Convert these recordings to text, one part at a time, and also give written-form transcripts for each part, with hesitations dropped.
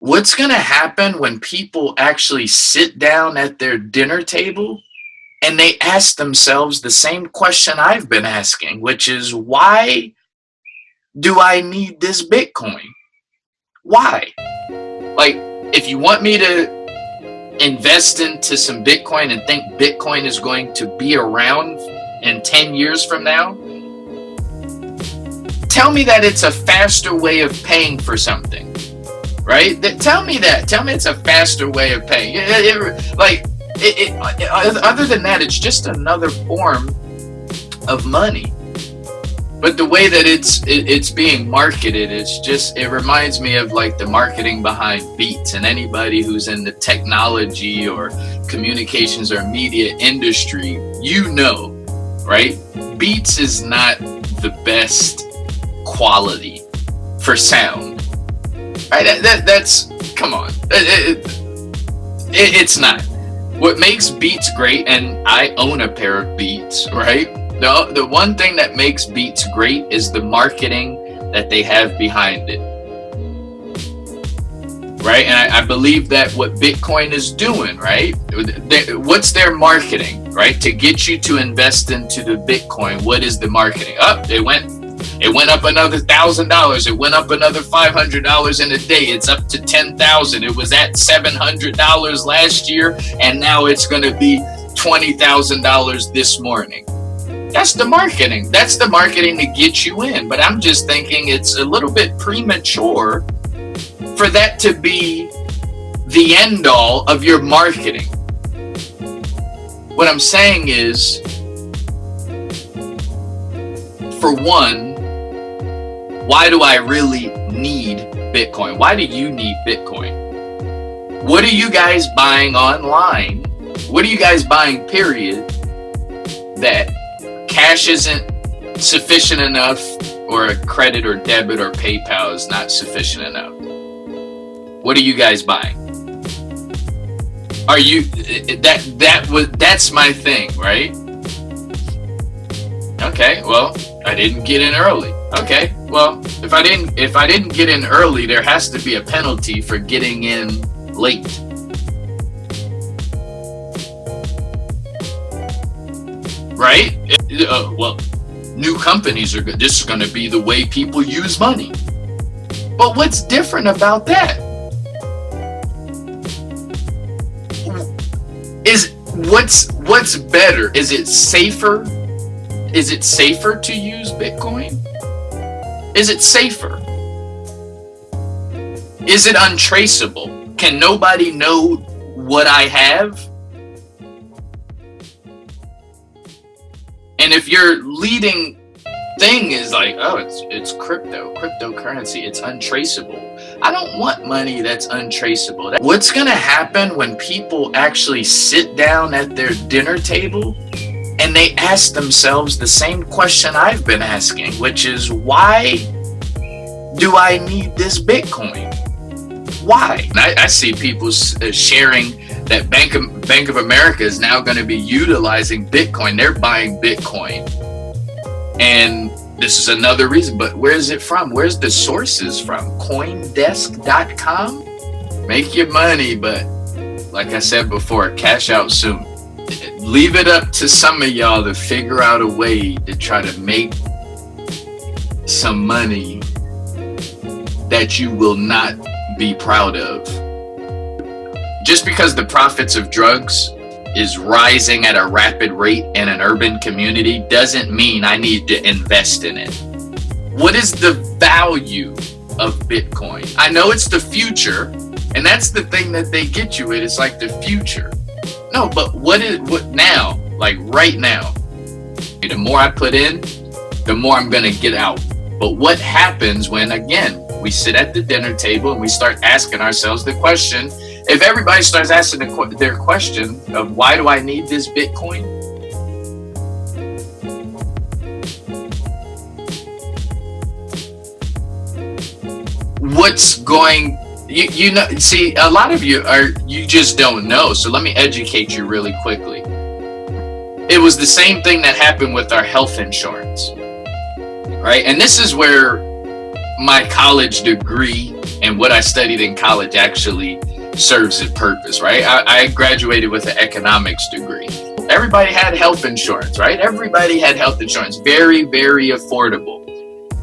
What's going to happen when people actually sit down at their dinner table and they ask themselves the same question I've been asking, which is, why do I need this Bitcoin? Why? Like, if you want me to invest into some Bitcoin and think Bitcoin is going to be around in 10 years from now, tell me that it's a faster way of paying for something, right? Tell me that. Tell me it's a faster way of paying. Other than that, it's just another form of money. But the way that it's being marketed, it reminds me of like the marketing behind Beats. And anybody who's in the technology or communications or media industry, you know, right? Beats is not the best quality for sound, right? That's come on, it's not. What makes Beats great, and I own a pair of Beats, right? The one thing that makes Beats great is the marketing that they have behind it, right? And I believe that what Bitcoin is doing, right? What's their marketing, right? To get you to invest into the Bitcoin, what is the marketing? It went up another $1,000. It went up another $500 in a day. It's up to $10,000. It was at $700 last year, and now it's going to be $20,000 this morning. That's the marketing. That's the marketing to get you in. But I'm just thinking it's a little bit premature for that to be the end all of your marketing. What I'm saying is, for one, why do I really need Bitcoin? Why do you need Bitcoin? What are you guys buying online? What are you guys buying, period, that cash isn't sufficient enough, or a credit or debit or PayPal is not sufficient enough? What are you guys buying? Are you that's my thing, right? Okay, well, I didn't get in early. Okay, well, if I didn't get in early, there has to be a penalty for getting in late. Right? Well, new companies are good. This is going to be the way people use money. But what's different about that? What's better? Is it safer? Is it safer to use Bitcoin? Is it safer? Is it untraceable? Can nobody know what I have? And if your leading thing is like, oh, it's cryptocurrency, it's untraceable. I don't want money that's untraceable. What's going to happen when people actually sit down at their dinner table and they ask themselves the same question I've been asking, which is, why do I need this Bitcoin? Why? And I see people sharing that Bank of America is now going to be utilizing Bitcoin. They're buying Bitcoin. And this is another reason. But where's it from? Where's the sources from? Coindesk.com? Make your money, but like I said before, cash out soon. Leave it up to some of y'all to figure out a way to try to make some money that you will not be proud of. Just because the profits of drugs is rising at a rapid rate in an urban community doesn't mean I need to invest in it. What is the value of Bitcoin? I know it's the future, and that's the thing that they get you with. It's like the future. No, but what now? Like right now. The more I put in, the more I'm going to get out. But what happens when, again, we sit at the dinner table and we start asking ourselves the question? If everybody starts asking their question of, why do I need this Bitcoin? What's going, you know, see, a lot of you just don't know. So let me educate you really quickly. It was the same thing that happened with our health insurance, right? And this is where my college degree and what I studied in college actually serves its purpose, right? I graduated with an economics degree. Everybody had health insurance, right? Everybody had health insurance. Very, very affordable,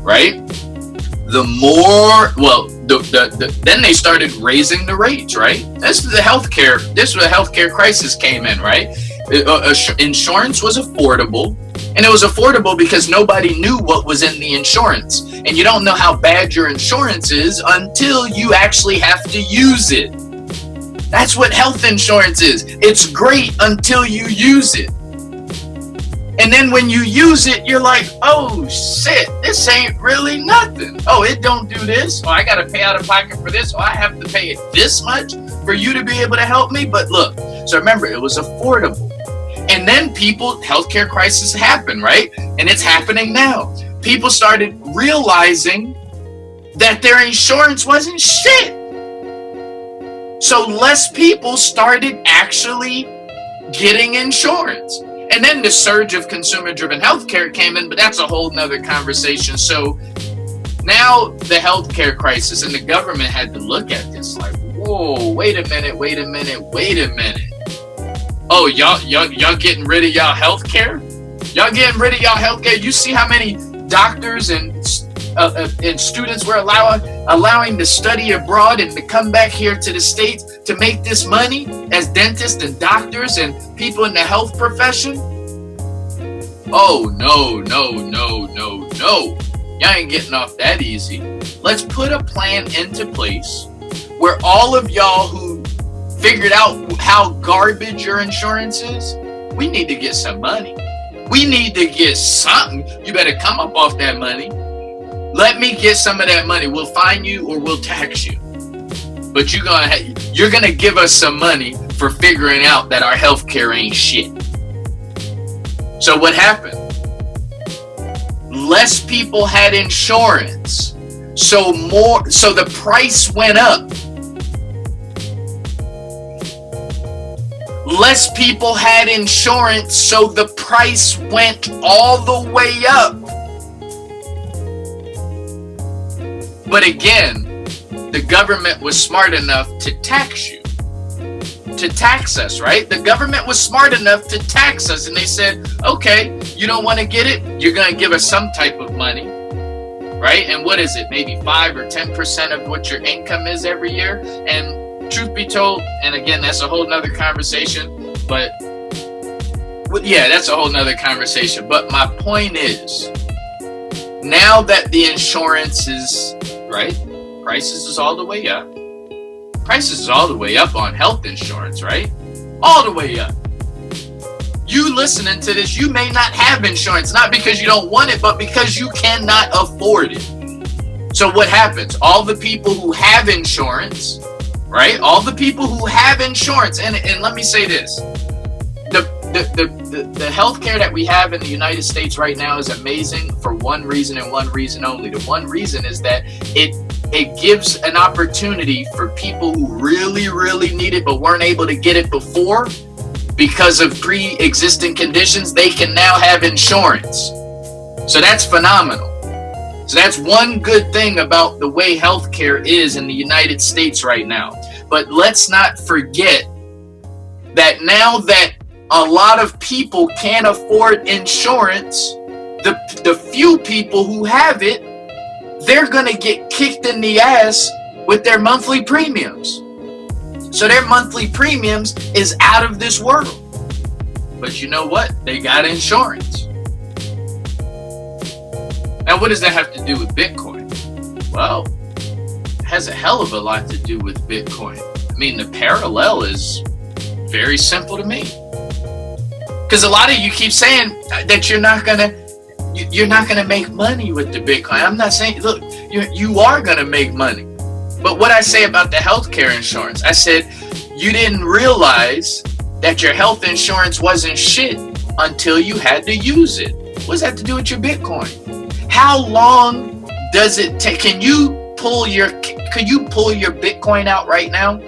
right? The more, well, then they started raising the rates, right? This is the healthcare crisis came in, right? Insurance was affordable, and it was affordable because nobody knew what was in the insurance. And you don't know how bad your insurance is until you actually have to use it. That's what health insurance is. It's great until you use it. And then when you use it, you're like, oh shit, this ain't really nothing. Oh, it don't do this. Oh, I got to pay out of pocket for this. Oh, I have to pay it this much for you to be able to help me. But look, so remember, it was affordable. And then healthcare crisis happened, right? And it's happening now. People started realizing that their insurance wasn't shit. So less people started actually getting insurance. And then the surge of consumer-driven healthcare came in, but that's a whole nother conversation. So now the healthcare crisis, and the government had to look at this like, whoa, wait a minute. Oh, y'all getting rid of y'all healthcare? Y'all getting rid of y'all healthcare? You see how many doctors and students were allowing to study abroad and to come back here to the States to make this money as dentists and doctors and people in the health profession? Oh, no. Y'all ain't getting off that easy. Let's put a plan into place where all of y'all who figured out how garbage your insurance is, we need to get some money. We need to get something. You better come up off that money. Let me get some of that money. We'll fine you or we'll tax you. But you're gonna give us some money for figuring out that our healthcare ain't shit. So what happened? Less people had insurance. So the price went up. Less people had insurance, so the price went all the way up. But again, the government was smart enough to tax you, to tax us, right? The government was smart enough to tax us, and they said, okay, you don't want to get it? You're going to give us some type of money, right? And what is it? Maybe 5 or 10% of what your income is every year? And truth be told, and again, that's a whole nother conversation, but yeah, that's a whole nother conversation. But my point is, now that the insurance is, right, prices is all the way up. Prices is all the way up on health insurance, right? All the way up. You listening to this, you may not have insurance, not because you don't want it, but because you cannot afford it. So what happens? All the people who have insurance, right? All the people who have insurance, and let me say this, the healthcare that we have in the United States right now is amazing for one reason and one reason only. The one reason is that it gives an opportunity for people who really, really need it but weren't able to get it before because of pre-existing conditions. They can now have insurance. So that's phenomenal. So that's one good thing about the way healthcare is in the United States right now. But let's not forget that now that a lot of people can't afford insurance, the few people who have it, they're going to get kicked in the ass with their monthly premiums. So their monthly premiums is out of this world. But you know what? They got insurance. Now, what does that have to do with Bitcoin? Well, it has a hell of a lot to do with Bitcoin. I mean, the parallel is very simple to me. Because a lot of you keep saying that you're not gonna make money with the Bitcoin. I'm not saying, look, you are gonna make money. But what I say about the healthcare insurance, I said you didn't realize that your health insurance wasn't shit until you had to use it. What does that have to do with your Bitcoin? How long does it take? Could you pull your Bitcoin out right now?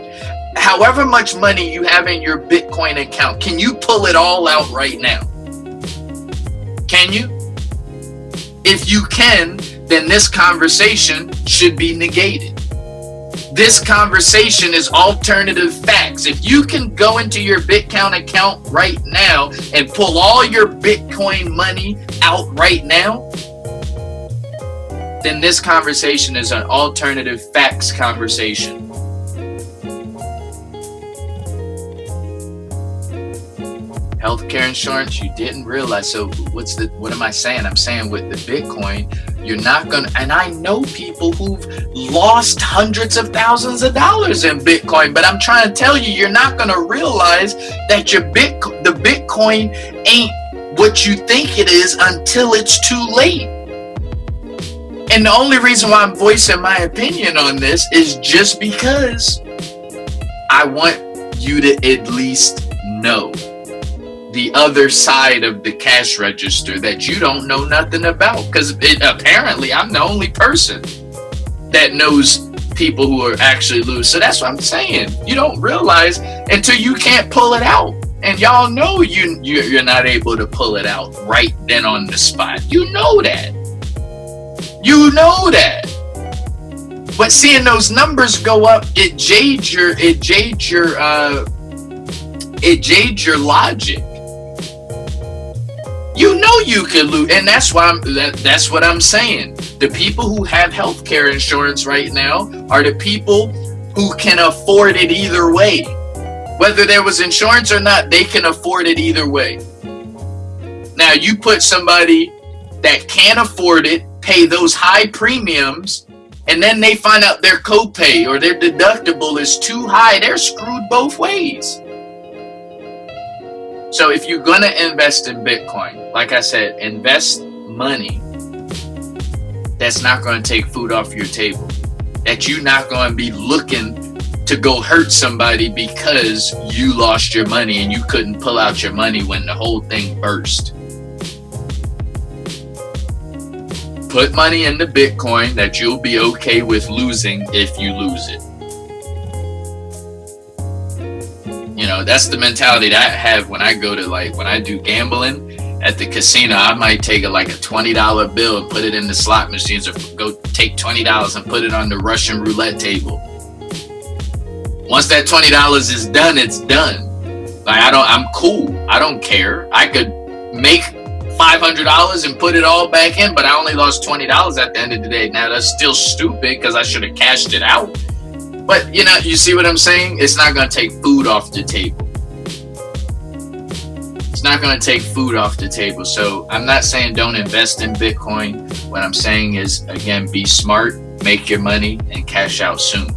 However much money you have in your Bitcoin account, can you pull it all out right now? Can you? If you can, then this conversation should be negated. This conversation is alternative facts. If you can go into your Bitcoin account right now and pull all your Bitcoin money out right now, then this conversation is an alternative facts conversation. Healthcare insurance, you didn't realize. So what am I saying? I'm saying with the Bitcoin, you're not gonna, and I know people who've lost hundreds of thousands of dollars in Bitcoin, but I'm trying to tell you, you're not gonna realize that the Bitcoin ain't what you think it is until it's too late. And the only reason why I'm voicing my opinion on this is just because I want you to at least know the other side of the cash register that you don't know nothing about, because apparently I'm the only person that knows people who are actually lose. So that's what I'm saying. You don't realize until you can't pull it out, and y'all know you're not able to pull it out right then on the spot. You know that. But seeing those numbers go up, it jades your logic. You know you could lose, and that's what I'm saying. The people who have healthcare insurance right now are the people who can afford it either way. Whether there was insurance or not, they can afford it either way. Now, you put somebody that can't afford it, pay those high premiums, and then they find out their copay or their deductible is too high, they're screwed both ways. So if you're going to invest in Bitcoin, like I said, invest money that's not going to take food off your table, that you're not going to be looking to go hurt somebody because you lost your money and you couldn't pull out your money when the whole thing burst. Put money into Bitcoin that you'll be okay with losing if you lose it. You know, that's the mentality that I have when I go to, when I do gambling at the casino. I might take a $20 bill and put it in the slot machines, or go take $20 and put it on the Russian roulette table. Once that $20 is done, it's done. I'm cool. I don't care. I could make $500 and put it all back in, but I only lost $20 at the end of the day. Now that's still stupid because I should have cashed it out. But you see what I'm saying? It's not going to take food off the table. It's not going to take food off the table. So I'm not saying don't invest in Bitcoin. What I'm saying is, again, be smart, make your money, and cash out soon.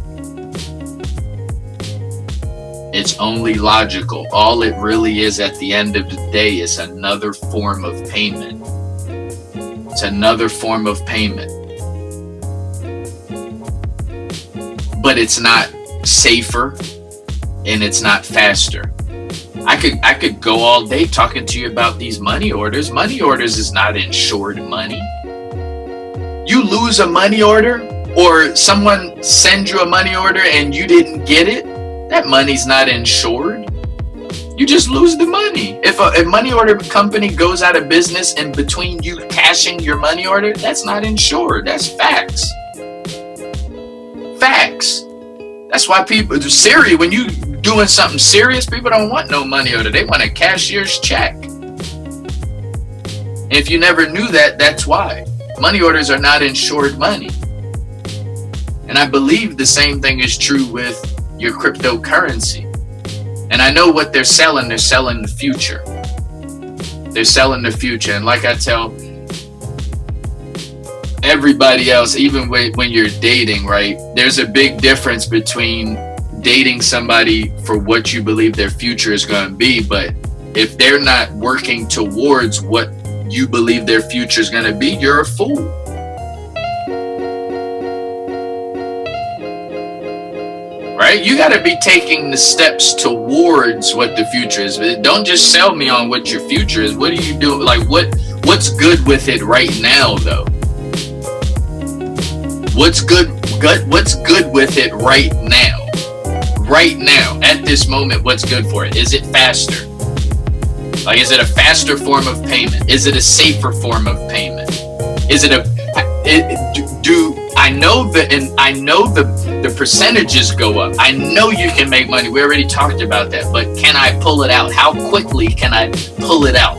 It's only logical. All it really is at the end of the day is another form of payment. It's another form of payment. But it's not safer and it's not faster. I could go all day talking to you about these money orders. Money orders is not insured money. You lose a money order, or someone sends you a money order and you didn't get it, that money's not insured. You just lose the money. If a money order company goes out of business in between you cashing your money order, that's not insured. That's facts. Facts. That's why people, when you doing something serious, people don't want no money order. They want a cashier's check. And if you never knew that, that's why. Money orders are not insured money. And I believe the same thing is true with your cryptocurrency. And I know what they're selling the future. They're selling the future. And like I tell everybody else, even when you're dating, right? There's a big difference between dating somebody for what you believe their future is going to be, but if they're not working towards what you believe their future is going to be, you're a fool. Right? You got to be taking the steps towards what the future is. Don't just sell me on what your future is. What are you doing? What's good with it right now, though? What's good with it right now? Right now, at this moment, what's good for it? Is it faster? Is it a faster form of payment? Is it a safer form of payment? I know that, and I know the percentages go up. I know you can make money. We already talked about that. But can I pull it out? How quickly can I pull it out?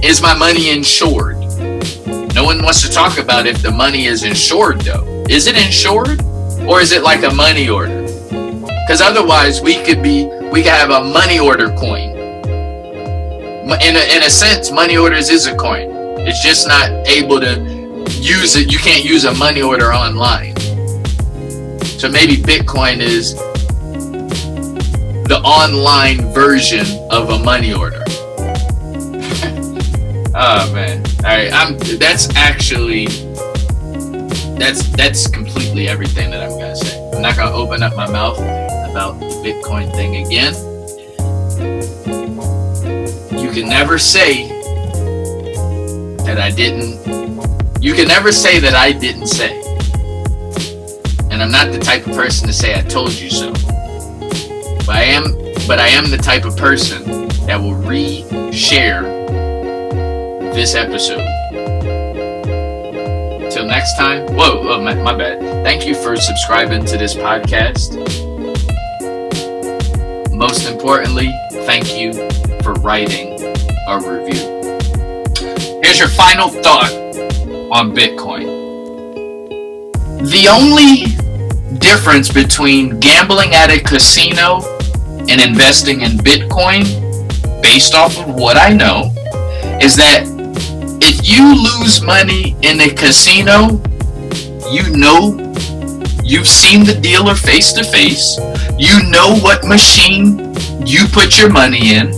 Is my money insured? No one wants to talk about if the money is insured, though. Is it insured, or is it like a money order? Because otherwise, we could have a money order coin. In a sense, money orders is a coin. It's just not able to use it. You can't use a money order online. So maybe Bitcoin is the online version of a money order. Oh man. Alright, that's completely everything that I'm gonna say. I'm not gonna open up my mouth about the Bitcoin thing again. You can never say that I didn't say. And I'm not the type of person to say I told you so. But I am the type of person that will re-share this episode. Till next time. Whoa, my bad. Thank you for subscribing to this podcast. Most importantly, thank you for writing a review. Here's your final thought on Bitcoin. The only difference between gambling at a casino and investing in Bitcoin, based off of what I know, is that if you lose money in a casino, you know, you've seen the dealer face to face, you know what machine you put your money in.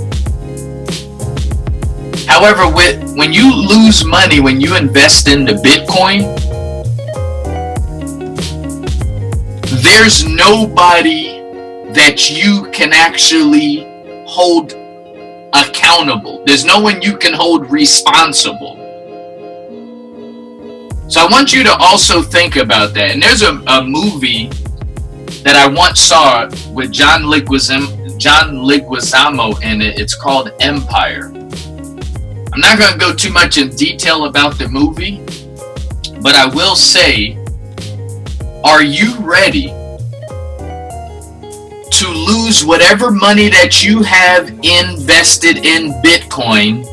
However, when you lose money, when you invest into Bitcoin, there's nobody that you can actually hold accountable. There's no one you can hold responsible. So I want you to also think about that. And there's a movie that I once saw with John Leguizamo in it. It's called Empire. I'm not going to go too much in detail about the movie, but I will say, are you ready to lose whatever money that you have invested in Bitcoin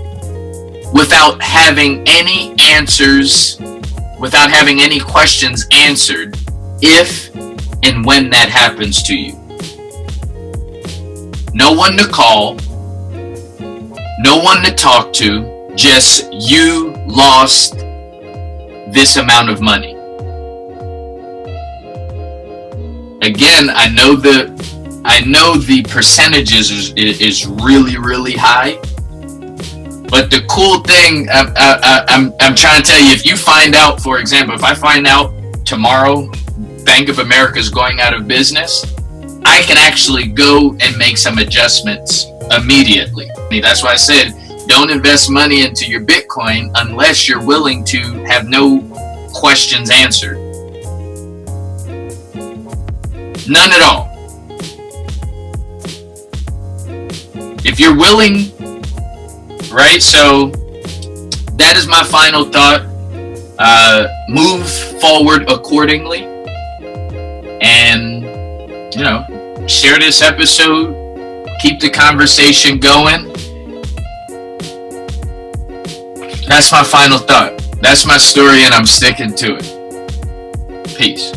without having any answers, without having any questions answered, if and when that happens to you? No one to call, no one to talk to, just you lost this amount of money. Again, I know the percentages is really, really high. But the cool thing, I'm trying to tell you, if you find out, for example, if I find out tomorrow Bank of America is going out of business, I can actually go and make some adjustments immediately. I mean, that's why I said, don't invest money into your Bitcoin unless you're willing to have no questions answered. None at all. If you're willing, right? So that is my final thought. Move forward accordingly, and share this episode. Keep the conversation going. That's my final thought. That's my story, and I'm sticking to it. Peace.